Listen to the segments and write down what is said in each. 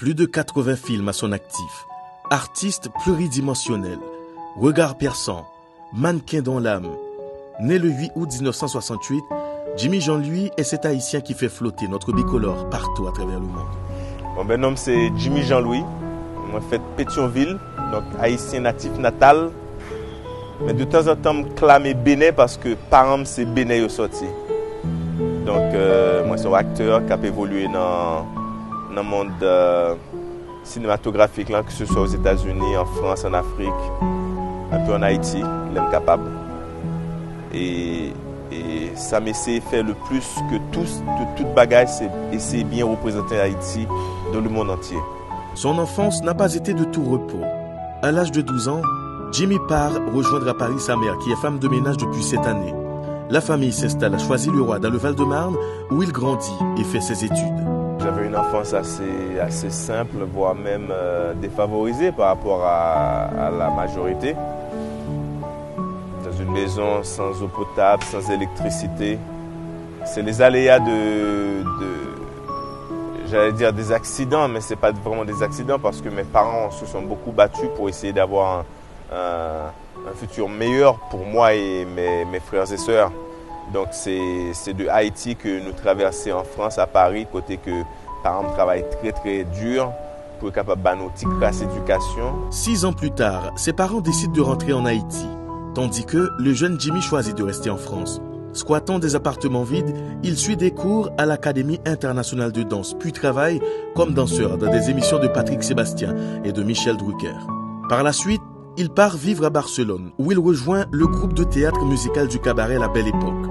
Plus de 80 films à son actif. Artiste pluridimensionnel, regard perçant, mannequin dans l'âme. Né le 8 août 1968, Jimmy Jean-Louis est cet haïtien qui fait flotter notre bicolore partout à travers le monde. Mon nom c'est Jimmy Jean-Louis. Moi fait Pétionville, donc haïtien natif natal. Mais de temps en temps, je clame Bénin parce que parents c'est Bénin au sorti. Donc moi je suis un acteur qui a évolué dans le monde cinématographique, là, que ce soit aux États-Unis, en France, en Afrique, un peu en Haïti, l'aime capable. Et ça m'essaie de faire le plus que toute bagage, c'est essayer bien représenter Haïti dans le monde entier. Son enfance n'a pas été de tout repos. À l'âge de 12 ans, Jimmy part rejoindre à Paris sa mère, qui est femme de ménage depuis cette année. La famille s'installe à Choisy-le-Roi, dans le Val-de-Marne, où il grandit et fait ses études. J'avais une enfance assez simple, voire même défavorisée par rapport à la majorité. Dans une maison sans eau potable, sans électricité. C'est les aléas j'allais dire des accidents, mais ce n'est pas vraiment des accidents parce que mes parents se sont beaucoup battus pour essayer d'avoir un futur meilleur pour moi et mes frères et sœurs. Donc c'est de Haïti que nous traversons en France, à Paris, côté que parents travaillent très très dur pour être capable de faire notre classe éducation. 6 ans plus tard, ses parents décident de rentrer en Haïti, tandis que le jeune Jimmy choisit de rester en France. Squattant des appartements vides, il suit des cours à l'Académie internationale de danse, puis travaille comme danseur dans des émissions de Patrick Sébastien et de Michel Drucker. Par la suite, il part vivre à Barcelone, où il rejoint le groupe de théâtre musical du cabaret La Belle Époque.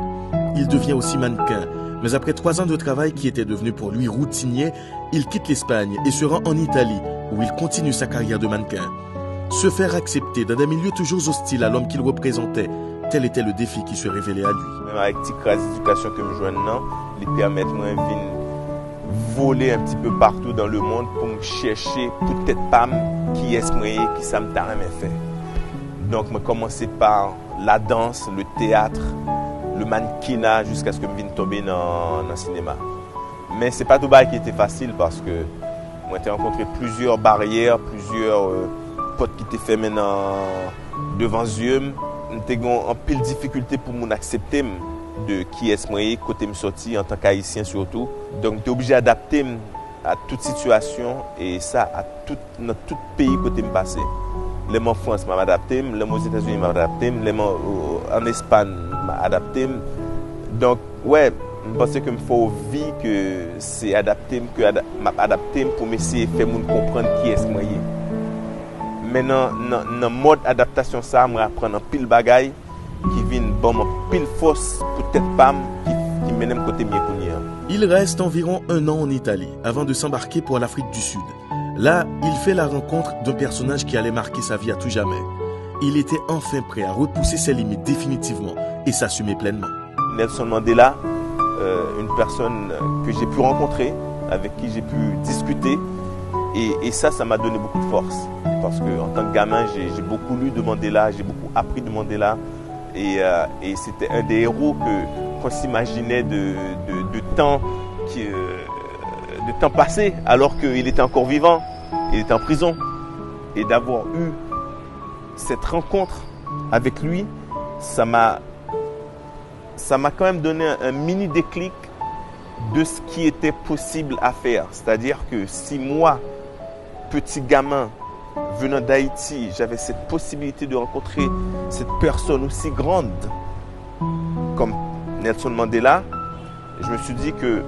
Il devient aussi mannequin, mais après 3 ans de travail qui était devenu pour lui routinier, il quitte l'Espagne et se rend en Italie, où il continue sa carrière de mannequin. Se faire accepter dans des milieux toujours hostiles à l'homme qu'il représentait, tel était le défi qui se révélait à lui. Même avec la classe d'éducation que je joue maintenant, il permet de venir voler un petit peu partout dans le monde pour me chercher peut-être pas qui est-ce qui ça me t'a jamais fait. Donc je commençais par la danse, le théâtre, le mannequinat jusqu'à ce que je vienne tomber dans le cinéma. Mais c'est pas tout bas qui était facile parce que moi j'ai rencontré plusieurs barrières, plusieurs potes qui étaient fait maintenant devant les yeux. J'étais en pile difficulté pour m'accepter de qui est-ce moi côté me sorti en tant qu'haïtien surtout. Donc j'étais obligé d'adapter à toute situation et ça dans tout pays côté me passer. Les en France m'a adapté, les aux États-Unis m'a adapté, les en Espagne m'a adapté. Donc ouais, je pense que me faut vie que c'est adapté que m'a adapté pour m'essayer de faire comprendre qui est-ce moi. Maintenant, dans le mode adaptation, ça, je vais apprendre un pile bagaille qui vient bon pile force, peut-être pas, qui mène côté mieux. Il reste environ 1 an en Italie avant de s'embarquer pour l'Afrique du Sud. Là, il fait la rencontre d'un personnage qui allait marquer sa vie à tout jamais. Il était enfin prêt à repousser ses limites définitivement et s'assumer pleinement. Nelson Mandela, une personne que j'ai pu rencontrer, avec qui j'ai pu discuter. Et ça m'a donné beaucoup de force. Parce qu'en tant que gamin, j'ai beaucoup lu de Mandela, j'ai beaucoup appris de Mandela. Et c'était un des héros qu'on s'imaginait de temps passé, alors qu'il était encore vivant, il était en prison. Et d'avoir eu cette rencontre avec lui, ça m'a quand même donné un mini déclic de ce qui était possible à faire. C'est-à-dire que si moi, petit gamin, venant d'Haïti, j'avais cette possibilité de rencontrer cette personne aussi grande comme Nelson Mandela, je me suis dit qu'il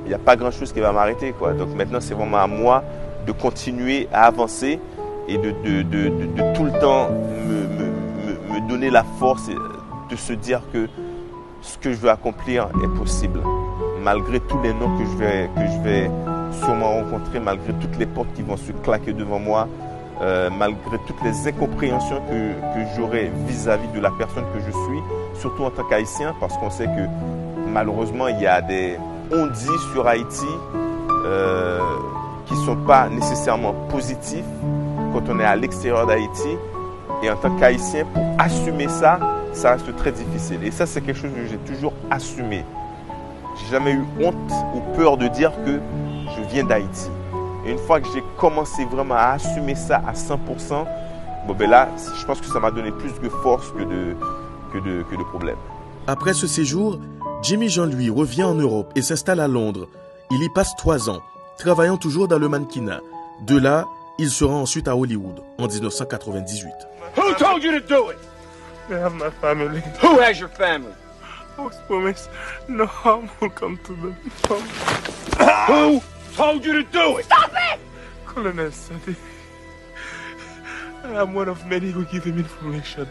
n'y a pas grand-chose qui va m'arrêter, quoi. Donc maintenant, c'est vraiment à moi de continuer à avancer et de tout le temps me donner la force de se dire que ce que je veux accomplir est possible. Malgré tous les noms que je vais sûrement rencontrer, malgré toutes les portes qui vont se claquer devant moi, malgré toutes les incompréhensions que j'aurai vis-à-vis de la personne que je suis, surtout en tant qu'haïtien, parce qu'on sait que malheureusement il y a des on-dit sur Haïti qui ne sont pas nécessairement positifs quand on est à l'extérieur d'Haïti. Et en tant qu'haïtien, pour assumer ça, ça reste très difficile. Et ça, c'est quelque chose que j'ai toujours assumé. J'ai jamais eu honte ou peur de dire que je viens d'Haïti. Et une fois que j'ai commencé vraiment à assumer ça à 100%, bon ben là, je pense que ça m'a donné plus de force que de problèmes. Après ce séjour, Jimmy Jean-Louis revient en Europe et s'installe à Londres. Il y passe 3 ans, travaillant toujours dans le mannequinat. De là, il se rend ensuite à Hollywood en 1998. Who told you to do it? I have my family. Who has your family? I was promised no harm will come to them. Who told you to do it? Stop it! Colonel Sadi. I am one of many who give him information.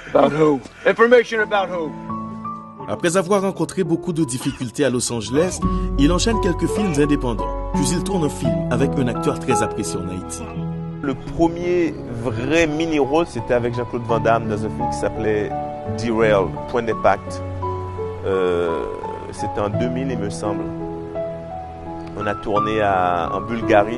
About who? Information about who? Après avoir rencontré beaucoup de difficultés à Los Angeles, il enchaîne quelques films indépendants. Puis il tourne un film avec un acteur très apprécié en Haïti. Le premier vrai mini-rôle, c'était avec Jean-Claude Van Damme dans un film qui s'appelait Derail, Point d'impact. C'était en 2000, il me semble. On a tourné en Bulgarie.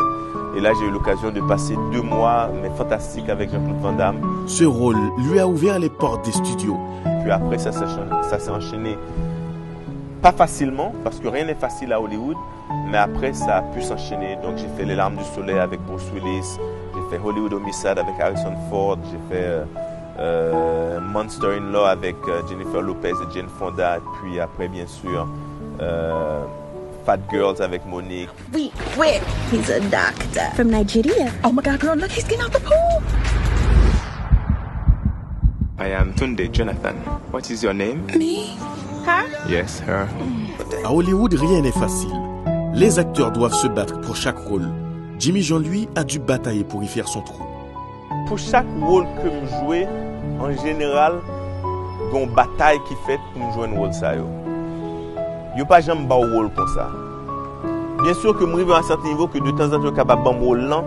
Et là, j'ai eu l'occasion de passer 2 mois, mais fantastiques, avec Jean-Claude Van Damme. Ce rôle lui a ouvert les portes des studios. Puis après, ça s'est enchaîné. Pas facilement, parce que rien n'est facile à Hollywood. Mais après, ça a pu s'enchaîner. Donc, j'ai fait Les Larmes du Soleil avec Bruce Willis. J'ai fait Hollywood Homicide avec Harrison Ford. J'ai fait Monster in Law avec Jennifer Lopez et Jane Fonda. Puis après, bien sûr, Fat Girls avec Monique. Wait. He's a doctor. From Nigeria. Oh my God, girl, look, he's getting out the pool. I am Tunde Jonathan. What is your name? Me? Her? Yes, her. À Hollywood, rien n'est facile. Les acteurs doivent se battre pour chaque rôle. Jimmy Jean-Louis a dû batailler pour y faire son trou. Pour chaque rôle que je jouais, en général, il y a une bataille qui fait pour jouer un rôle. Il n'y a pas jamais un rôle pour ça. Bien sûr que je arrive à un certain niveau que de temps en temps, je suis capable de faire un rôle lent,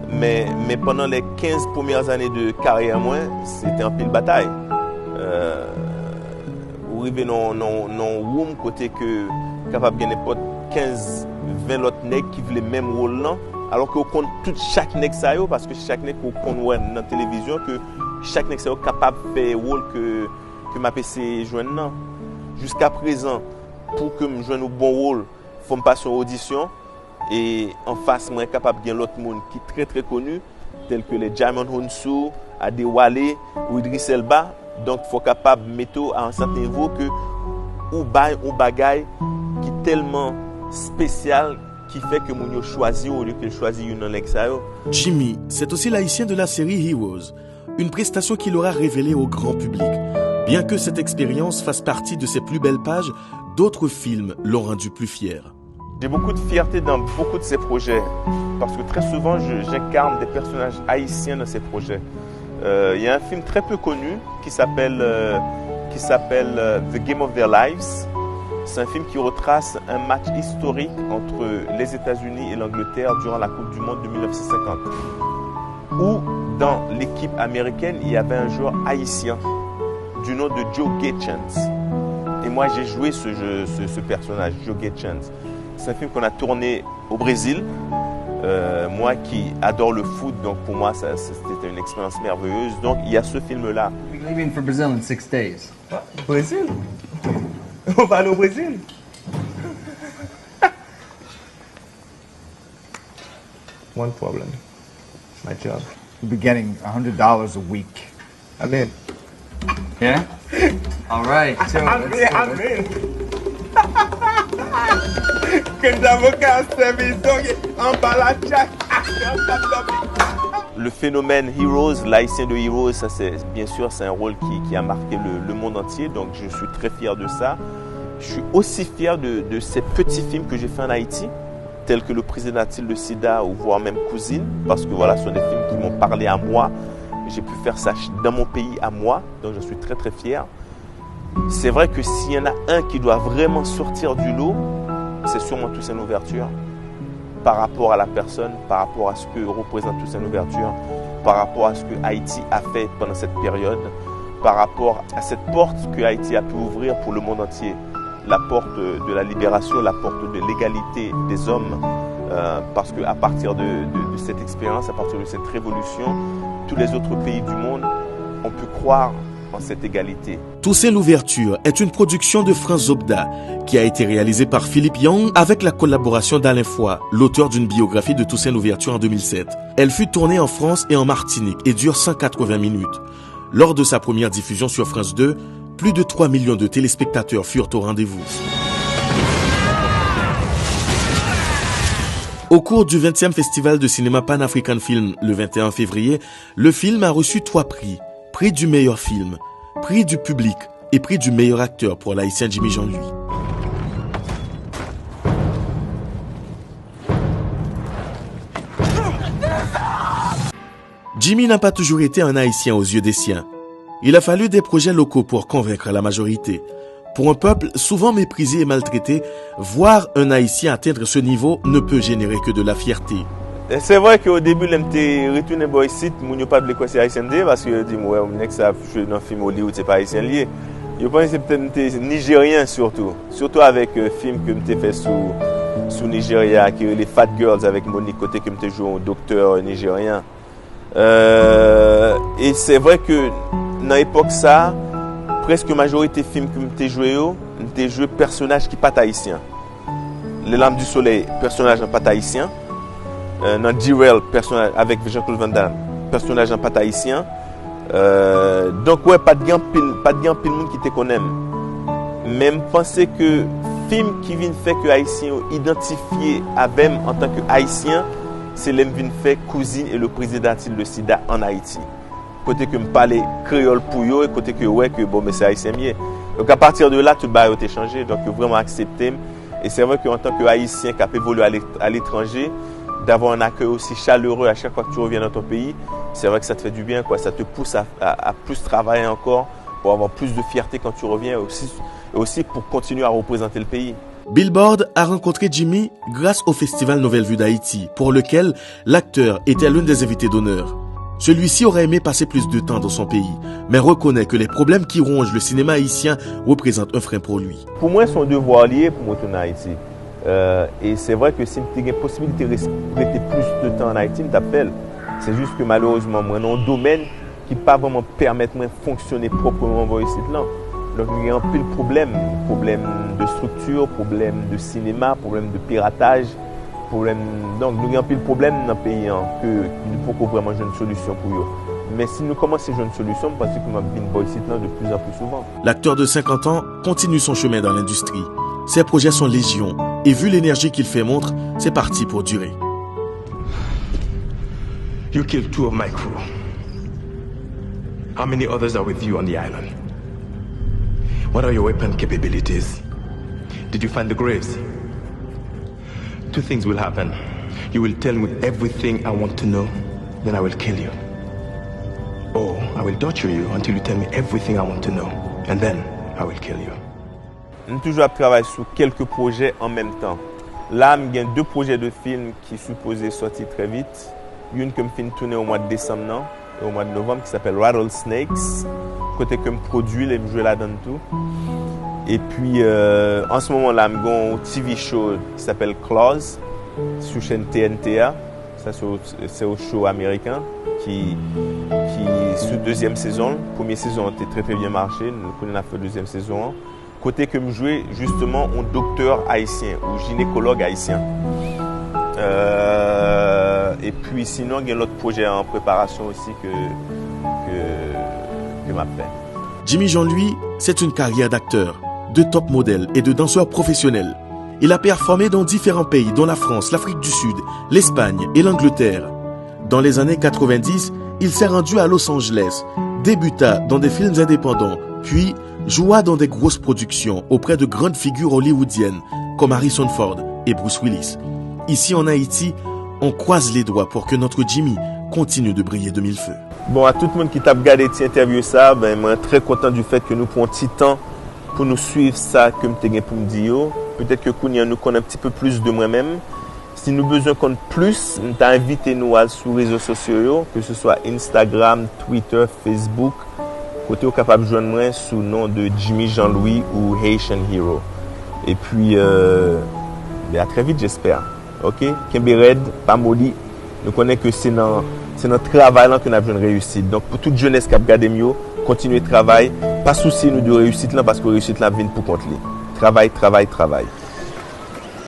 mais pendant les 15 premières années de carrière, c'était un pile bataille. Vous arrivez dans un room côté que capable de gagner 15-20 autres nègres qui veulent le même rôle là, alors qu'on compte tout chaque nègre ça parce que chaque nègre qu'on voit dans la télévision que chaque nègre ça capable de faire rôle que ma PC joigne non. Jusqu'à présent, pour que je joigne au bon rôle, il faut me passer une audition et en face moi capable de gagner l'autre monde qui est très très connu tel que les Djimon Hounsou, Adewale ou Idriss Elba. Donc il faut capable de mettre à un certain niveau que ou bagay qui est tellement spécial qui fait que mon yo choisi au lieu que choisi une Alexayo. Jimmy, c'est aussi l'haïtien de la série Heroes, une prestation qu'il aura révélée au grand public. Bien que cette expérience fasse partie de ses plus belles pages, d'autres films l'ont rendu plus fier. J'ai beaucoup de fierté dans beaucoup de ces projets parce que très souvent j'incarne des personnages haïtiens dans ces projets. Il y a un film très peu connu qui s'appelle The Game of Their Lives. C'est un film qui retrace un match historique entre les États-Unis et l'Angleterre durant la Coupe du Monde de 1950. Où dans l'équipe américaine, il y avait un joueur haïtien du nom de Joe Gaychance. Et moi, j'ai joué ce personnage, Joe Gaychance. C'est un film qu'on a tourné au Brésil. Moi qui adore le foot, donc pour moi, c'était une expérience merveilleuse. Donc, il y a ce film-là. We're leaving for Brazil in 6 days. Brésil? On va aller au Brésil? One problem. My job. You'll be getting $100 a week. I'm in. Yeah? All right. So I'm in. Le phénomène Heroes, l'haïtien de Heroes, ça c'est bien sûr c'est un rôle qui a marqué le monde entier, donc je suis très fier de ça. Je suis aussi fier de ces petits films que j'ai fait en Haïti, tels que Le Président a-t-il le sida ou voire même Cousine, parce que voilà, ce sont des films qui m'ont parlé à moi. J'ai pu faire ça dans mon pays à moi, donc je suis très très fier. C'est vrai que s'il y en a un qui doit vraiment sortir du lot, c'est sûrement Toussaint Louverture, par rapport à la personne, par rapport à ce que représente Toussaint Louverture, par rapport à ce que Haïti a fait pendant cette période, par rapport à cette porte que Haïti a pu ouvrir pour le monde entier, la porte de la libération, la porte de l'égalité des hommes, parce qu'à partir de cette expérience, à partir de cette révolution, tous les autres pays du monde ont pu croire en cette égalité. Toussaint l'ouverture est une production de France Zobda qui a été réalisée par Philippe Young avec la collaboration d'Alain Foy, l'auteur d'une biographie de Toussaint l'ouverture en 2007. Elle fut tournée en France et en Martinique et dure 180 minutes. Lors de sa première diffusion sur France 2, plus de 3 millions de téléspectateurs furent au rendez-vous. Au cours du 20e Festival de cinéma Pan-African Film le 21 février, le film a reçu 3 prix. Prix du meilleur film, prix du public et prix du meilleur acteur pour l'haïtien Jimmy Jean-Louis. Jimmy n'a pas toujours été un haïtien aux yeux des siens. Il a fallu des projets locaux pour convaincre la majorité. Pour un peuple souvent méprisé et maltraité, voir un haïtien atteindre ce niveau ne peut générer que de la fierté. C'est vrai qu'au début, je retourné ici, je ne sais pas quoi c'est haïtien parce que je dis ouais, on ça jouer dans un film Hollywood, c'est pas haïtien lié. Je pense que c'est peut-être nigérien surtout avec un film que j'ai fait sous Nigeria qui est les Fat Girls avec Monique Côté que j'ai joué un docteur nigérien. Et c'est vrai que dans l'époque ça, presque majorité des films que j'ai joué personnages qui pas haïtiens. Les Lames du Soleil, personnage en pas haïtien. Dans Jirel, personnage avec Jean-Claude Van Damme, personnage en pas haïtien. Donc ouais, pas de gain pile monde qui te connaît. Même penser que film qui vient faire que haïtien identifié avec en tant que haïtien, c'est l'aime vient faire cousine et le président de SIDA en Haïti. Côté que me parler créole pour eux et côté que ouais que bon mais c'est haïtien mieux. Donc à partir de là tout le bail a changé, donc vraiment accepté. Et c'est vrai qu'en tant que haïtien qui a évolué à l'étranger, d'avoir un accueil aussi chaleureux à chaque fois que tu reviens dans ton pays, c'est vrai que ça te fait du bien, quoi. Ça te pousse à plus travailler encore, pour avoir plus de fierté quand tu reviens, aussi pour continuer à représenter le pays. Billboard a rencontré Jimmy grâce au Festival Nouvelle Vue d'Haïti, pour lequel l'acteur était l'un des invités d'honneur. Celui-ci aurait aimé passer plus de temps dans son pays, mais reconnaît que les problèmes qui rongent le cinéma haïtien représentent un frein pour lui. Pour moi, c'est un devoir lié pour retourner en Haïti. Et c'est vrai que si tu as une possibilité de rester plus de temps en Haïti, je t'appelle. C'est juste que malheureusement, moi, dans un domaine qui ne peut pas vraiment permettre de fonctionner proprement dans ici. Donc, il y a un peu de problème de structure, problème de cinéma, problème de piratage. Donc, il y a un peu de problème dans le pays qu'il faut vraiment jouer une solution pour eux. Mais si nous commençons à jouer une solution, parce que nous avons ici de plus en plus souvent. L'acteur de 50 ans continue son chemin dans l'industrie. Ses projets sont légion et vu l'énergie qu'il fait montre, c'est parti pour durer. You killed 2 of my crew. How many others are with you on the island? What are your weapon capabilities? Did you find the graves? 2 things will happen. You will tell me everything I want to know, then I will kill you. Or I will torture you until you tell me everything I want to know, and then I will kill you. Nous toujours travaillé sur quelques projets en même temps. Là, il y a 2 projets de films qui sont supposés sortir très vite. Une que je finis tourner au mois de décembre et au mois de novembre qui s'appelle Rattlesnakes. Côté que je produis, je joue là-dedans tout. Et puis en ce moment là, j'ai un TV show qui s'appelle Claws sur chaîne TNTA. Ça c'est un show américain qui sous 2e saison. Première saison a très très bien marché. Nous avons fait 2e saison. Côté que je jouais justement un docteur haïtien ou gynécologue haïtien. Et puis sinon, il y a l'autre projet en préparation aussi que m'a fait. Jimmy Jean-Louis, c'est une carrière d'acteur, de top modèle et de danseur professionnel. Il a performé dans différents pays, dont la France, l'Afrique du Sud, l'Espagne et l'Angleterre. Dans les années 90, il s'est rendu à Los Angeles, débuta dans des films indépendants, puis joua dans des grosses productions auprès de grandes figures hollywoodiennes comme Harrison Ford et Bruce Willis. Ici en Haïti, on croise les doigts pour que notre Jimmy continue de briller de mille feux. Bon, à tout le monde qui t'a regardé cette interview ça, je suis très content du fait que nous prenons un petit temps pour nous suivre ça que je t'ai pour me dire. Peut-être que Kounia nous connaît un petit peu plus de moi-même. Si nous avons besoin de plus, nous t'invitons nous à sur les réseaux sociaux, que ce soit Instagram, Twitter, Facebook. Côté au capable de joindre moi sous le nom de Jimmy Jean-Louis ou Haitian Hero. Et puis, à très vite, j'espère. Ok? Kembe Red, pas maudit. Nous connaissons que c'est dans c'est notre travail là que nous avons une réussite. Donc pour toute jeunesse qui a regardé mieux, continuer de travailler, pas souci nous de réussite là parce que réussite là vient pour compte. Travail, travail, travail.